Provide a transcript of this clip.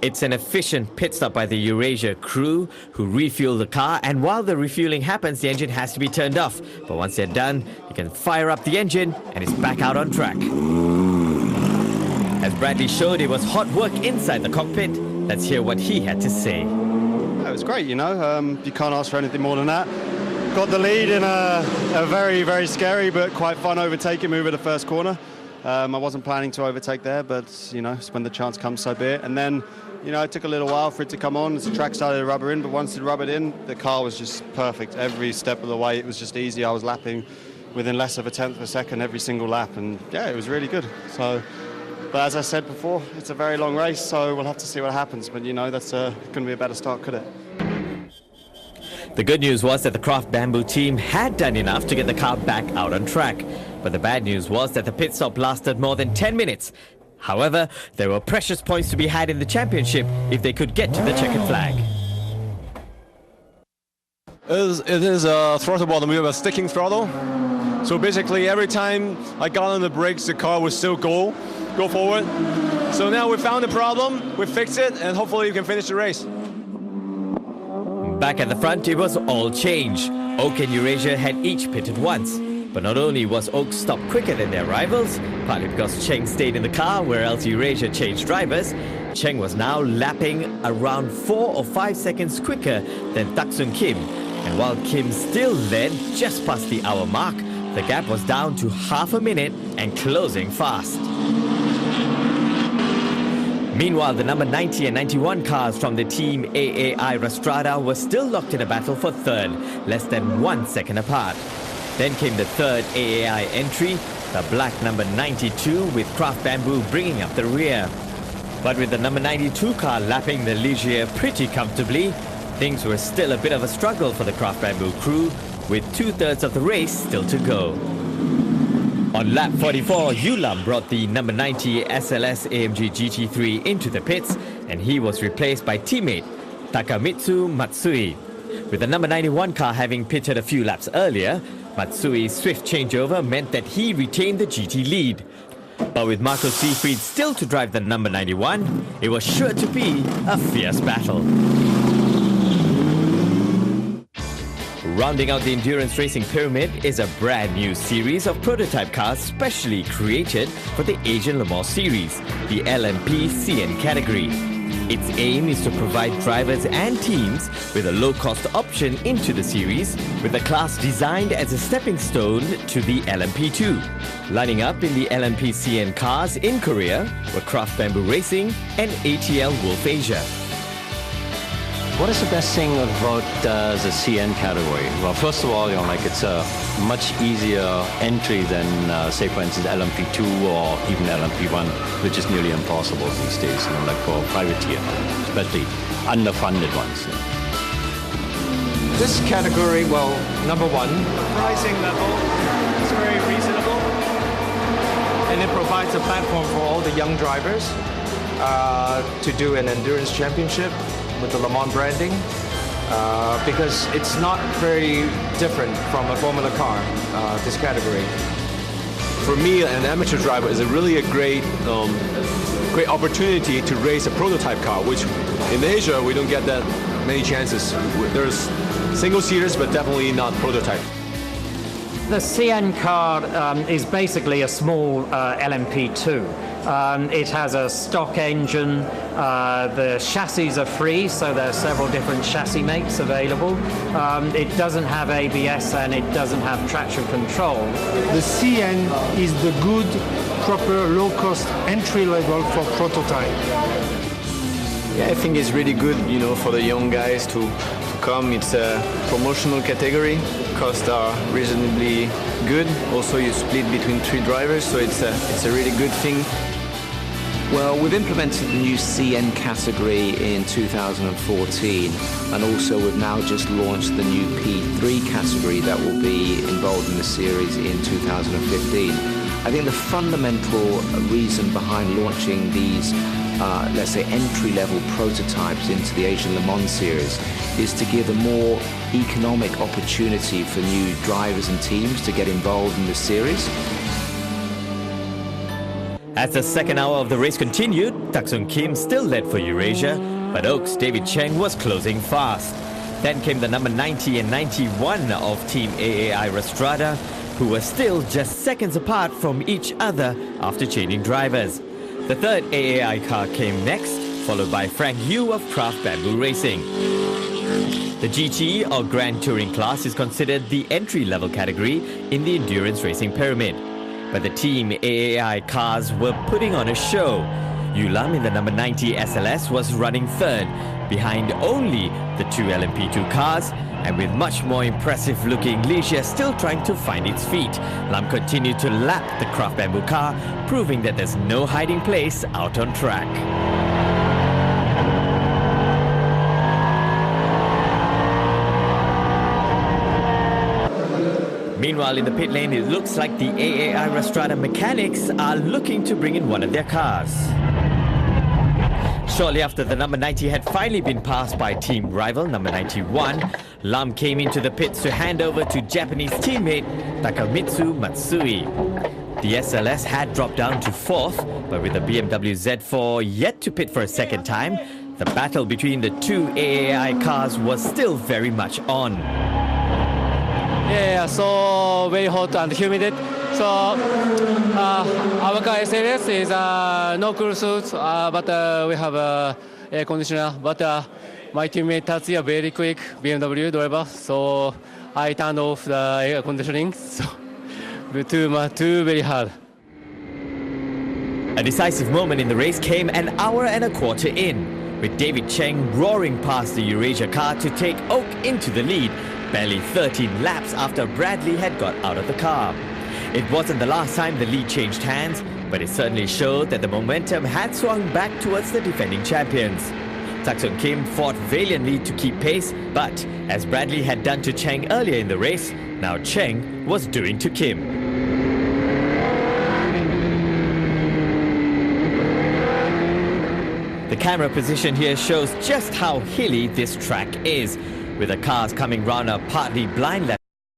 It's an efficient pit stop by the Eurasia crew who refuel the car, and while the refueling happens, the engine has to be turned off. But once they're done, you can fire up the engine and it's back out on track. As Bradley showed, it was hot work inside the cockpit. Let's hear what he had to say. It was great, you know. You can't ask for anything more than that. Got the lead in a very, very scary but quite fun overtaking move at the first corner. I wasn't planning to overtake there, but, you know, when the chance comes, so be it. And then, you know, it took a little while for it to come on as the track started to rubber in, but once it rubbered in, the car was just perfect. Every step of the way, it was just easy. I was lapping within less of a tenth of a second every single lap, and yeah, it was really good. So, but as I said before, it's a very long race, so we'll have to see what happens. But, you know, that's going to be a better start, could it? The good news was that the Kraft Bamboo team had done enough to get the car back out on track. But the bad news was that the pit stop lasted more than 10 minutes. However, there were precious points to be had in the championship if they could get to the checkered flag. It is a throttle bottom wheel, a sticking throttle. So basically every time I got on the brakes, the car would still go forward. So now we found the problem, we fixed it, and hopefully we can finish the race. Back at the front, it was all change. Oak and Eurasia had each pitted once. But not only was Oak stopped quicker than their rivals, partly because Cheng stayed in the car, where else Eurasia changed drivers, Cheng was now lapping around 4 or 5 seconds quicker than Tak-Sun Kim. And while Kim still led just past the hour mark, the gap was down to half a minute and closing fast. Meanwhile, the number 90 and 91 cars from the team AAI Rastrada were still locked in a battle for third, less than 1 second apart. Then came the third AAI entry, the black number 92, with Kraft Bamboo bringing up the rear. But with the number 92 car lapping the Ligier pretty comfortably, things were still a bit of a struggle for the Kraft Bamboo crew, with 2/3 of the race still to go. On lap 44, Yulam brought the number 90 SLS AMG GT3 into the pits, and he was replaced by teammate Takamitsu Matsui. With the number 91 car having pitted a few laps earlier, Matsui's swift changeover meant that he retained the GT lead. But with Marco Seefried still to drive the number 91, it was sure to be a fierce battle. Rounding out the endurance racing pyramid is a brand new series of prototype cars specially created for the Asian Le Mans Series, the LMP CN category. Its aim is to provide drivers and teams with a low-cost option into the series, with the class designed as a stepping stone to the LMP2. Lining up in the LMP CN cars in Korea were Kraft Bamboo Racing and ATL Wolf Asia. What is the best thing about the CN category? Well, first of all, it's a much easier entry than, say, for instance, LMP2 or even LMP1, which is nearly impossible these days, like for privateer, especially underfunded ones. This category, well, number one, the pricing level is very reasonable, and it provides a platform for all the young drivers to do an endurance championship with the Le Mans branding, because it's not very different from a Formula car, this category. For me, an amateur driver is really a great opportunity to race a prototype car, which in Asia we don't get that many chances. There's single seaters, but definitely not prototype. The CN car is basically a small LMP2. It has a stock engine. The chassis are free, so there are several different chassis makes available. It doesn't have ABS and it doesn't have traction control. The CN is the good, proper, low-cost entry level for prototype. Yeah, I think it's really good, for the young guys to come. It's a promotional category. Costs are reasonably good. Also, you split between 3 drivers, so it's a really good thing. Well, we've implemented the new CN category in 2014, and also we've now just launched the new P3 category that will be involved in the series in 2015. I think the fundamental reason behind launching these, let's say, entry-level prototypes into the Asian Le Mans series is to give a more economic opportunity for new drivers and teams to get involved in the series. As the second hour of the race continued, Tak-Sung Kim still led for Eurasia, but Oak's David Cheng was closing fast. Then came the number 90 and 91 of Team AAI Restrada, who were still just seconds apart from each other after changing drivers. The third AAI car came next, followed by Frank Yu of Craft Bamboo Racing. The GT or Grand Touring class is considered the entry-level category in the endurance racing pyramid. But the Team AAI cars were putting on a show. Yu Lam in the number 90 SLS was running third, behind only the two LMP2 cars, and with much more impressive looking Ligia still trying to find its feet. Lam continued to lap the Craft Bamboo car, proving that there's no hiding place out on track. Meanwhile, in the pit lane, it looks like the AAI Restrada mechanics are looking to bring in one of their cars. Shortly after the number 90 had finally been passed by team rival number 91, Lam came into the pits to hand over to Japanese teammate Takamitsu Matsui. The SLS had dropped down to fourth, but with the BMW Z4 yet to pit for a second time, the battle between the two AAI cars was still very much on. Yeah, so very hot and humid. So our car SLS is no cool suits, but we have air conditioner. But my teammate Tatsuya very quick BMW driver, so I turned off the air conditioning. So too very hard. A decisive moment in the race came an hour and a quarter in, with David Cheng roaring past the Eurasia car to take Oak into the lead, barely 13 laps after Bradley had got out of the car. It wasn't the last time the lead changed hands, but it certainly showed that the momentum had swung back towards the defending champions. Tak-Sung Kim fought valiantly to keep pace, but as Bradley had done to Cheng earlier in the race, now Cheng was doing to Kim. The camera position here shows just how hilly this track is, with the cars coming round a partly blind left.